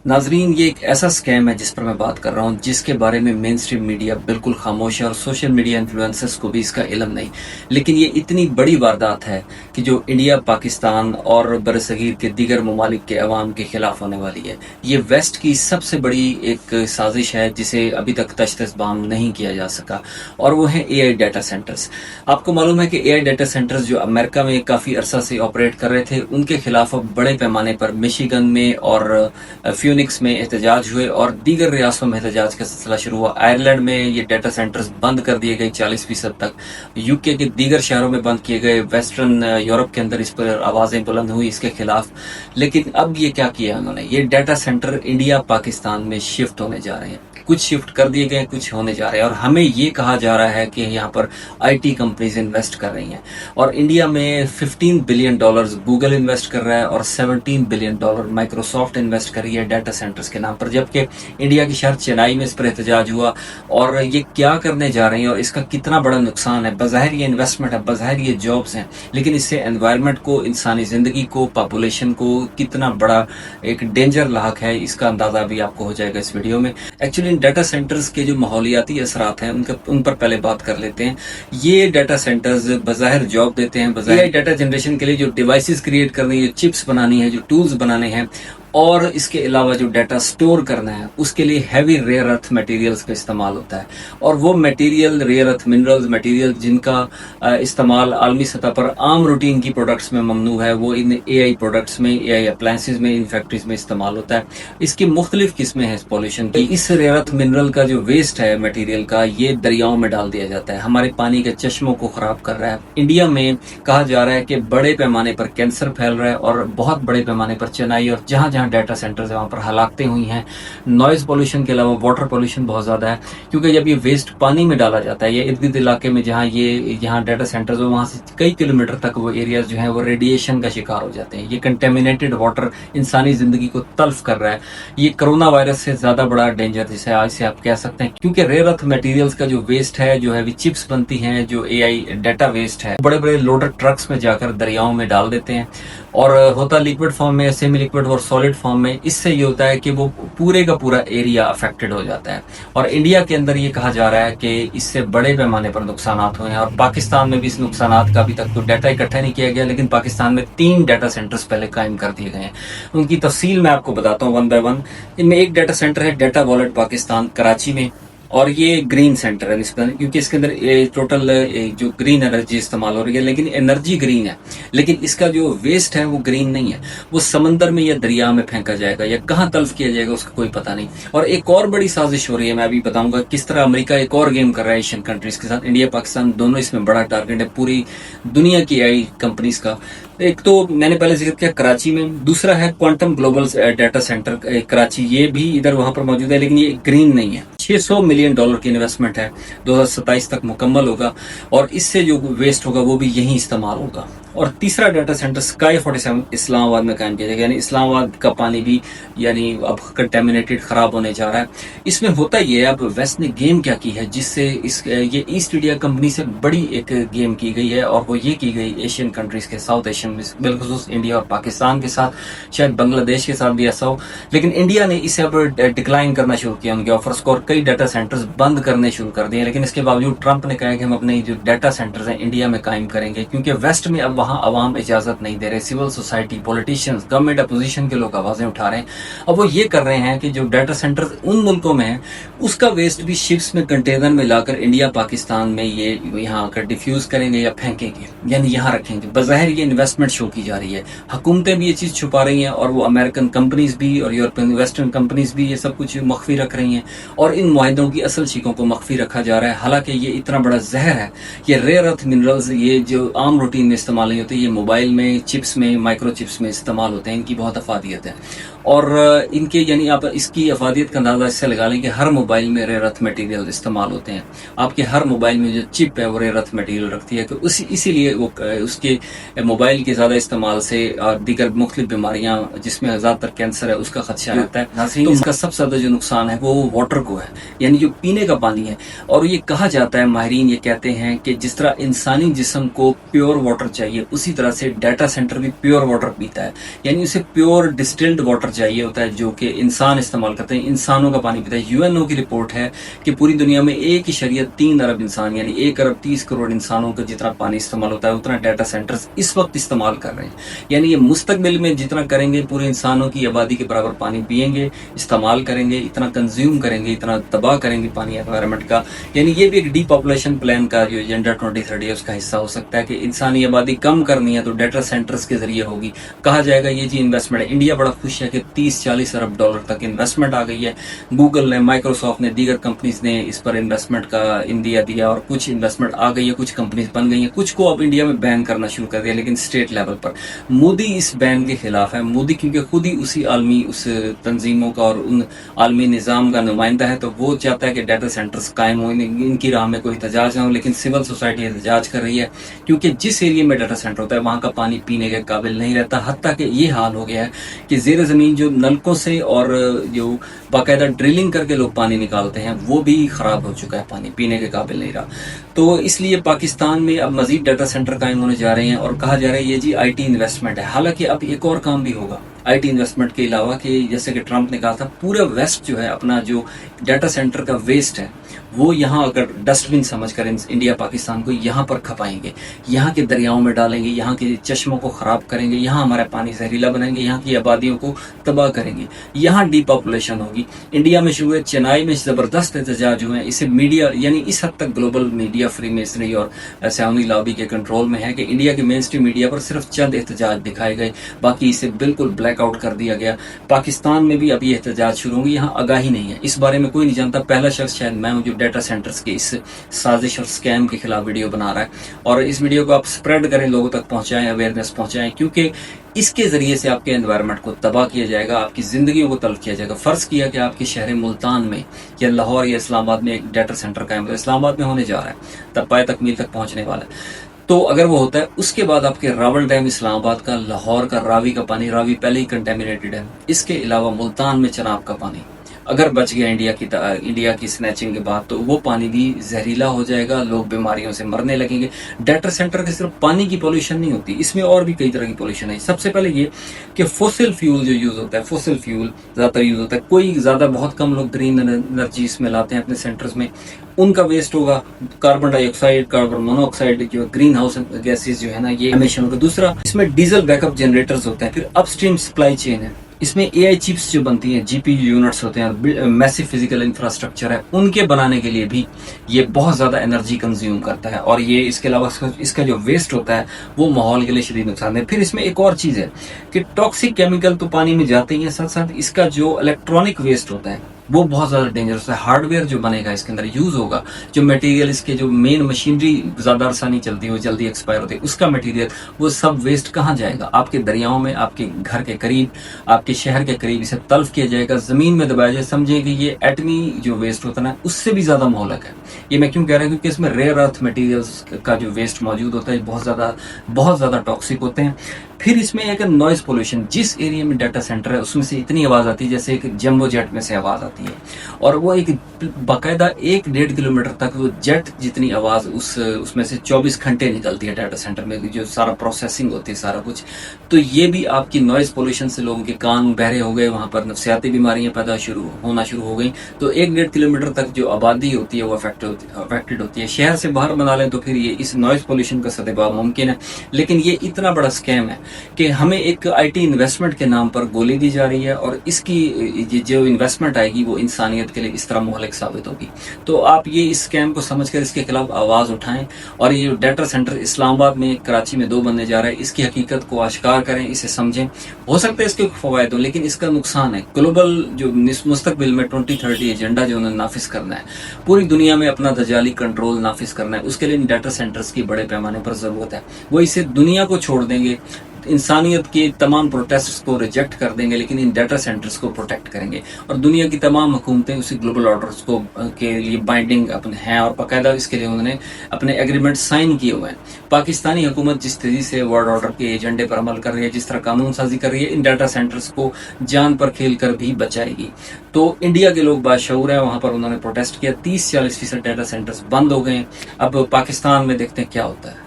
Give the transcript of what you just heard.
नाजरीन, ये एक ऐसा स्कैम है जिस पर मैं बात कर रहा हूँ, जिसके बारे में मेन स्ट्रीम मीडिया बिल्कुल खामोश है और सोशल मीडिया इन्फ्लुएंसर्स को भी इसका इल्म नहीं। लेकिन ये इतनी बड़ी वारदात है कि जो इंडिया, पाकिस्तान और बरसगीर के दीगर ममालिक के अवाम के खिलाफ होने वाली है। ये वेस्ट की सबसे बड़ी एक साजिश है जिसे अभी तक तश्त-ए-बाम नहीं किया जा सका, और वो है AI डाटा सेंटर्स। आपको मालूम है कि AI डाटा सेंटर्स जो अमेरिका में काफ़ी अरसा से ऑपरेट कर रहे थे, उनके खिलाफ अब बड़े पैमाने पर मिशिगन में और फ्यूनिक्स में एहतजाज हुए और दीगर रियासतों में एहतजाज का सिलसिला शुरू हुआ। आयरलैंड में ये डाटा सेंटर्स बंद कर दिए गए 40% तक, यूके के दीगर शहरों में बंद किए गए, वेस्टर्न यूरोप के अंदर इस पर आवाज़ें बुलंद हुई इसके खिलाफ। लेकिन अब ये क्या किया उन्होंने, ये डाटा सेंटर इंडिया पाकिस्तान में शिफ्ट होने जा रहे हैं। कुछ शिफ्ट कर दिए गए, कुछ होने जा रहे हैं, और हमें ये कहा जा रहा है कि यहाँ पर IT कंपनीज इन्वेस्ट कर रही हैं। और इंडिया में $15 बिलियन गूगल इन्वेस्ट कर रहा है और $17 बिलियन माइक्रोसॉफ्ट इन्वेस्ट कर रही है डाटा सेंटर्स के नाम पर। जबकि इंडिया की शहर चेन्नई में इस पर एहतजाज हुआ, और ये क्या करने जा रही हैं और इसका कितना बड़ा नुकसान है। बज़ाहिर ये इन्वेस्टमेंट है, बज़ाहिर ये जॉब्स हैं, लेकिन इससे एनवायरनमेंट को, इंसानी ज़िंदगी को, पॉपुलेशन को कितना बड़ा एक डेंजर लाक है, इसका अंदाज़ा भी आपको हो जाएगा इस वीडियो में। एक्चुअली डाटा सेंटर्स के जो माहौलियाती असरात हैं उन पर पहले बात कर लेते हैं। ये डाटा सेंटर्स बज़ाहिर जॉब देते हैं, बज़ाहिर डाटा जनरेशन के लिए जो डिवाइसेस क्रिएट करनी है, चिप्स बनानी है, जो टूल्स बनाने हैं, और इसके अलावा जो डाटा स्टोर करना है, उसके लिए हैवी रेयर अर्थ मटेरियल्स का इस्तेमाल होता है। और वो material, rare earth minerals material, जिनका इस्तेमाल आलमी सतह पर आम रूटीन की प्रोडक्ट्स में ममनू है, वो इन AI प्रोडक्ट्स में, AI अप्लायंसेस में, इन फैक्ट्रीज में इस्तेमाल होता है। इसकी मुख्तलिफ किस्में हैं इस पॉल्यूशन की। इस रेयर अर्थ मिनरल का जो वेस्ट है मटेरियल का, ये दरियाओं में डाल दिया जाता है, हमारे पानी के चश्मों को खराब कर रहा है। इंडिया में कहा जा रहा है कि बड़े पैमाने पर कैंसर फैल रहा है, और बहुत बड़े पैमाने पर चेन्नई और जहाँ जहाँ डाटा सेंटर्स है वहाँ पर हलाकतें हुई हैं। नॉइज पोल्यूशन के अलावा वाटर पोल्यूशन बहुत ज़्यादा है, क्योंकि जब ये वेस्ट पानी में डाला जाता है, या इर्द गिर्द इलाके में जहाँ डाटा सेंटर्स हो, वहाँ से कई किलोमीटर तक वो एरियाज जो हैं वो रेडिएशन का शिकार हो जाते हैं। ये कंटेमिनेटेड वाटर इंसानी ज़िंदगी को तल्फ कर रहा है। ये कोरोना वायरस से ज़्यादा बड़ा डेंजर जिसे आज से आप कह सकते हैं, क्योंकि रेयर अर्थ मटेरियल्स का जो वेस्ट है, जो हैवी चिप्स बनती हैं, जो AI डाटा वेस्ट है, बड़े बड़े लोडर ट्रक्स में जाकर दरियाओं में डाल देते हैं, और होता लिक्विड फॉर्म में, सेमी लिक्विड और सॉलिड फॉर्म में। इससे ये होता है कि वो पूरे का पूरा एरिया अफेक्टेड हो जाता है। और इंडिया के अंदर ये कहा जा रहा है कि इससे बड़े पैमाने पर नुकसान हुए हैं, और पाकिस्तान में भी इस नुकसान का अभी तक तो डाटा इकट्ठा नहीं किया गया, लेकिन पाकिस्तान में 3 डाटा सेंटर्स पहले कायम कर दिए गए हैं। उनकी तफसील मैं आपको बताता हूँ वन बाय वन। इनमें एक डाटा सेंटर है डाटा वॉलेट पाकिस्तान कराची में, और ये ग्रीन सेंटर है निस्बतन, क्योंकि इसके अंदर टोटल जो ग्रीन एनर्जी इस्तेमाल हो रही है, लेकिन एनर्जी ग्रीन है, लेकिन इसका जो वेस्ट है वो ग्रीन नहीं है। वो समंदर में या दरिया में फेंका जाएगा या कहाँ तल्फ किया जाएगा उसका कोई पता नहीं। और एक और बड़ी साजिश हो रही है, मैं अभी बताऊंगा किस तरह अमेरिका एक और गेम कर रहा है एशियन कंट्रीज के साथ। इंडिया पाकिस्तान दोनों इसमें बड़ा टारगेट है पूरी दुनिया की AI कंपनीज का। एक तो मैंने पहले जिक्र किया कराची में, दूसरा है quantum global data centre Karachi, ये भी इधर वहां पर मौजूद है, लेकिन ये ग्रीन नहीं है। $600 मिलियन की इन्वेस्टमेंट है, 2027 तक मुकम्मल होगा, और इससे जो वेस्ट होगा वो भी यहीं इस्तेमाल होगा। और तीसरा डाटा सेंटर स्काई 47 इस्लामाबाद में कायम किया जाएगा, यानी इस्लामाबाद का पानी भी यानी अब कंटेमिनेटेड, खराब होने जा रहा है। इसमें होता ये है, अब वेस्ट ने गेम क्या की है जिससे ये ईस्ट इंडिया कंपनी से बड़ी एक गेम की गई है, और वो ये की गई एशियन कंट्रीज के, साउथ एशियन में, बिलखुसूस इंडिया और पाकिस्तान के साथ, शायद बांग्लादेश के साथ भी ऐसा हो। लेकिन इंडिया ने इसे अब डिक्लाइन करना शुरू किया उनके ऑफर्स को, और कई डाटा सेंटर्स बंद करने शुरू कर दिए। लेकिन इसके बावजूद ट्रंप ने कहा कि हम अपने जो डाटा सेंटर्स हैं इंडिया में कायम करेंगे, क्योंकि वेस्ट में अब वहाँ अवाम इजाजत नहीं दे रहे। Civil society, politicians, government, opposition के लोग आवाजें उठा रहे हैं। अब वो ये कर रहे हैं कि जो डाटा सेंटर्स उन मुल्कों में है, उसका वेस्ट भी शिप्स में, कंटेनर में लाकर इंडिया पाकिस्तान में ये यहाँ आकर डिफ्यूज करेंगे या फेंकेंगे, यानी यहाँ रखेंगे। बज़ाहिर ये इन्वेस्टमेंट शो की जा रही है, हुकूमतें भी ये चीज़ छुपा रही हैं, और वो अमेरिकन कंपनीज भी और यूरोपियन वेस्टर्न कंपनीज भी ये सब कुछ मख्फी रख रही हैं, और इन मुआहदों की असल चीज़ों को मख्फी रखा जा रहा है। हालांकि ये इतना बड़ा जहर है, ये रेयर अर्थ मिनरल्स, ये जो आम रूटीन में इस्तेमाल नहीं होते, ये मोबाइल में, चिप्स में, माइक्रो चिप्स में इस्तेमाल होते हैं। इनकी बहुत अफादियत है, और इनके यानी आप इसकी अफादियत का अंदाजा इससे लगा लें कि हर मोबाइल में रेयर अर्थ मटेरियल इस्तेमाल होते हैं। आपके हर मोबाइल में जो चिप है वो रेयर अर्थ मटेरियल रखती है, तो इसीलिए वो उसके मोबाइल के ज़्यादा इस्तेमाल से दीगर मुख्तलिफ बीमारियां, जिसमें ज़्यादातर कैंसर है, उसका खदशा रहता है। तो इसका सबसे ज़्यादा जो नुकसान है वो वाटर को है, यानी जो पीने का पानी है। और ये कहा जाता है, माहिरीन ये कहते हैं कि जिस तरह इंसानी जिस्म को प्योर वाटर चाहिए, उसी तरह से डाटा सेंटर भी प्योर वाटर पीता है, यानी उसे प्योर डिस्टिल्ड वाटर चाहिए होता है जो कि इंसान इस्तेमाल करते हैं, इंसानों का पानी पीता है। यूएनओ की रिपोर्ट है कि पूरी दुनिया में 1.3 अरब इंसान यानी 1 अरब 30 करोड़ इंसानों का जितना पानी इस्तेमाल होता है उतना डाटा सेंटर्स इस वक्त इस्तेमाल कर रहे हैं। यानी ये मुस्तकबिल में जितना करेंगे, पूरे इंसानों की आबादी के बराबर पानी पिएंगे, इस्तेमाल करेंगे, इतना कंज्यूम करेंगे, इतना तबाह करेंगे पानी एनवायरनमेंट का। यानी ये भी एक डीपॉपुलेशन प्लान का जो एजेंडा 2030 है उसका हिस्सा हो सकता है कि इंसानी आबादी कम करनी है तो डाटा सेंटर्स के जरिए होगी। कहा जाएगा ये जी इन्वेस्टमेंट है। इंडिया बड़ा खुश है कि 30-40 अरब डॉलर तक इन्वेस्टमेंट आ गई है। गूगल ने, माइक्रोसॉफ्ट ने, दीगर कंपनीज ने इस पर इन्वेस्टमेंट का इंडिया दिया और कुछ इन्वेस्टमेंट आ गई है, कुछ कंपनीज बन गई हैं, कुछ को अब इंडिया में बैन करना शुरू कर दिया, लेकिन स्टेट लेवल पर। मोदी इस बैन के खिलाफ है। मोदी क्योंकि खुद ही उसी आलमी उस तंजीमों का और उन आलमी निज़ाम का नुमाइंदा है, तो वो चाहता है कि डाटा सेंटर्स कायम हो, इनकी राह में कोई एहतजाज ना हो। लेकिन सिविल सोसाइटी एहतजाज कर रही है क्योंकि जिस एरिया में डाटा सेंटर होता है वहाँ का पानी पीने के काबिल नहीं रहता। हत्ता कि ये हाल हो गया है कि ज़ेर ज़मीन जो नलकों से और जो बाकायदा ड्रिलिंग करके लोग पानी निकालते हैं वो भी खराब हो चुका है, पानी पीने के काबिल नहीं रहा। तो इसलिए पाकिस्तान में अब मजीद डाटा सेंटर कायम होने जा रहे हैं और कहा जा रहा है ये जी आईटी इन्वेस्टमेंट है। हालांकि अब एक और काम भी होगा आईटी इन्वेस्टमेंट के अलावा कि जैसे कि ट्रंप ने कहा था पूरा वेस्ट जो है अपना जो डाटा सेंटर का वेस्ट है वो यहाँ अगर डस्टबिन समझ कर इंडिया पाकिस्तान को यहाँ पर खपाएंगे, यहाँ के दरियाओं में डालेंगे, यहाँ के चश्मों को ख़राब करेंगे, यहाँ हमारा पानी जहरीला बनाएंगे, यहाँ की आबादियों को तबाह करेंगे, यहाँ डीपॉपुलेशन होगी। इंडिया में शुरू है, चेन्नई में ज़बरदस्त एहतजाज हुए हैं। इसे मीडिया यानी इस हद तक ग्लोबल मीडिया फ्री मेसनरी और सयानी लॉबी के कंट्रोल में है कि इंडिया के मेन स्ट्रीम मीडिया पर सिर्फ चंद एहतजाज दिखाए गए, बाकी इसे बिल्कुल ब्लैक आउट कर दिया गया। पाकिस्तान में भी अभी एहतजाज शुरू होंगे, यहाँ आगाही नहीं है, इस बारे में कोई नहीं जानता। पहला शख्स शायद मैं हूँ जो डाटा सेंटर्स के इस साजिश और स्कैम के खिलाफ वीडियो बना रहा है। और इस वीडियो को आप स्प्रेड करें, लोगों तक पहुंचाएं, अवेयरनेस पहुंचाएं, क्योंकि इसके जरिए से आपके एनवायरनमेंट को तबाह किया जाएगा, आपकी जिंदगियों को तल्फ किया जाएगा। फर्ज किया कि आपके शहर मुल्तान में या लाहौर या इस्लामाबाद में एक डाटा सेंटर कायम हो, इस्लामाबाद में होने जा रहा है, तब पाए तकमील तक पहुंचने वाला है। तो अगर वो होता है उसके बाद आपके रावल डैम इस्लामाबाद का, लाहौर का रावी का पानी, रावी पहले ही कंटेमिनेटेड है, इसके अलावा मुल्तान में चनाब का पानी अगर बच गया इंडिया की स्नैचिंग के बाद तो वो पानी भी जहरीला हो जाएगा, लोग बीमारियों से मरने लगेंगे। डाटा सेंटर के सिर्फ पानी की पोल्यूशन नहीं होती, इसमें और भी कई तरह की पोल्यूशन है। सबसे पहले ये कि फोसिल फ्यूल जो यूज होता है, फोसिल फ्यूल ज्यादातर यूज होता है, कोई ज्यादा बहुत कम लोग ग्रीन एनर्जी इसमें लाते हैं अपने सेंटर्स में, उनका वेस्ट होगा। कार्बन डाइऑक्साइड, कार्बन मोनोऑक्साइड जो ग्रीन हाउस गैसेज जो है ना, ये एमिशन होगा। दूसरा, इसमें डीजल बैकअप जनरेटर्स होते हैं। फिर अपस्ट्रीम सप्लाई चेन है, इसमें एआई चिप्स जो बनती हैं, जीपीयू यूनिट्स होते हैं, मैसिव फिजिकल इंफ्रास्ट्रक्चर है, उनके बनाने के लिए भी ये बहुत ज्यादा एनर्जी कंज्यूम करता है। और ये इसके अलावा इसका जो वेस्ट होता है वो माहौल के लिए शदीद नुकसान है। फिर इसमें एक और चीज है कि टॉक्सिक केमिकल तो पानी में जाते ही हैं, साथ साथ इसका जो इलेक्ट्रॉनिक वेस्ट होता है वो बहुत ज्यादा डेंजरस है। हार्डवेयर जो बनेगा इसके अंदर यूज होगा, जो मटेरियल इसके जो मेन मशीनरी ज्यादा अरसा नहीं चलती, वो जल्दी एक्सपायर होती है, उसका मटेरियल वो सब वेस्ट कहाँ जाएगा? आपके दरियाओं में, आपके घर के करीब, आपके शहर के करीब इसे तल्फ किया जाएगा, जमीन में दबाया जाए। समझे कि ये एटमी जो वेस्ट होता है ना, उससे भी ज्यादा मोहलक है। ये मैं क्यों कह रहा हूँ? क्योंकि इसमें रेयर अर्थ मटेरियल्स का जो वेस्ट मौजूद होता है बहुत ज्यादा टॉक्सिक होते हैं। फिर इसमें एक नॉइज पोल्यूशन, जिस एरिया में डाटा सेंटर है उसमें से इतनी आवाज आती है जैसे एक जंबो जेट में से आवाज आती है, और वो एक बाकायदा 1-1.5 किलोमीटर तक वो जेट जितनी आवाज उसमें से 24 घंटे निकलती है डाटा सेंटर में, जो सारा प्रोसेसिंग होती है सारा कुछ। तो ये भी आपकी नॉइज पोल्यूशन से लोगों के कान बहरे हो गए, वहां पर नफसियाती बीमारियां होना शुरू हो गई। तो 1-1.5 किलोमीटर तक जो आबादी होती है वो अफेक्टेड होती है। शहर से बाहर बना लें तो फिर ये इस नॉइज पोल्यूशन का सद्भाव मुमकिन है। लेकिन ये इतना बड़ा स्कैम है कि हमें एक आईटी इन्वेस्टमेंट के नाम पर गोली दी जा रही है, और इसकी जो इन्वेस्टमेंट आएगी वो इंसानियत के लिए इस तरह मोहलक साबित होगी। तो आप ये इस स्कैम को समझकर इसके खिलाफ आवाज उठाएं, और ये डाटा सेंटर इस्लामाबाद में, कराची में 2 बनने जा रहा है, इसकी हकीकत को आश्कार करें, इसे समझें। हो सकता है इसके फवायद हो, लेकिन इसका नुकसान है। ग्लोबल जो मुस्तकबिल में 2030 एजेंडा जो उन्हें नाफिज करना है, पूरी दुनिया में अपना दजाली कंट्रोल नाफिज करना है, उसके लिए इन डाटा सेंटर्स की बड़े पैमाने पर जरूरत है। वो इसे दुनिया को छोड़ देंगे, इंसानियत के तमाम प्रोटेस्ट को रिजेक्ट कर देंगे, लेकिन इन डाटा सेंटर्स को प्रोटेक्ट करेंगे। और दुनिया की तमाम हुकूमतें उसी ग्लोबल ऑर्डर्स को के लिए बाइंडिंग अपने हैं, और बाकायदा इसके लिए उन्होंने अपने एग्रीमेंट साइन किए हुए हैं। पाकिस्तानी हुकूमत जिस तेजी से वर्ल्ड ऑर्डर के एजेंडे पर अमल कर रही है, जिस तरह कानून साजी कर रही है, इन डाटा सेंटर्स को जान पर खेल कर भी बचाएगी। तो इंडिया के लोग बाशऊर हैं, वहां पर उन्होंने प्रोटेस्ट किया, 30-40% डाटा सेंटर्स बंद हो गए। अब पाकिस्तान में देखते हैं क्या होता है।